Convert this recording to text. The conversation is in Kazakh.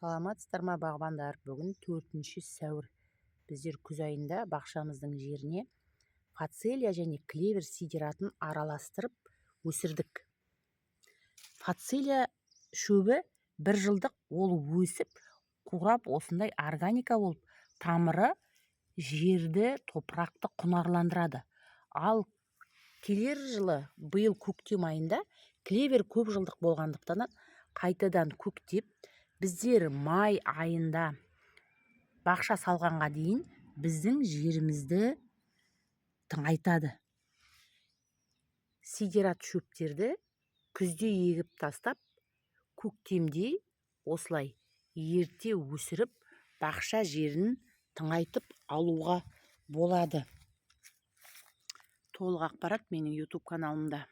Саламатсыздар ма бағбандар? Бүгін 4 сәуір. Біздер күз айында бақшамыздың жеріне фацелия және клевер сидиратын араластырып өсірдік. Фацелия шөбі 1 жылдық, ол өсіп, қурап осындай органика болып, тамыры жерді, топырақты құнарландырады. Ал келер жылы, биыл көктем айында клевер көп жылдық болғандықтан қайтадан көктеп, біздер май айында бақша салғанға дейін біздің жерімізді тыңайтады. Сидират шөптерді күзде егіп тастап, көктемде осылай ерте өсіріп, бақша жерін тыңайтып алуға болады. Толық ақпарат менің YouTube каналымда.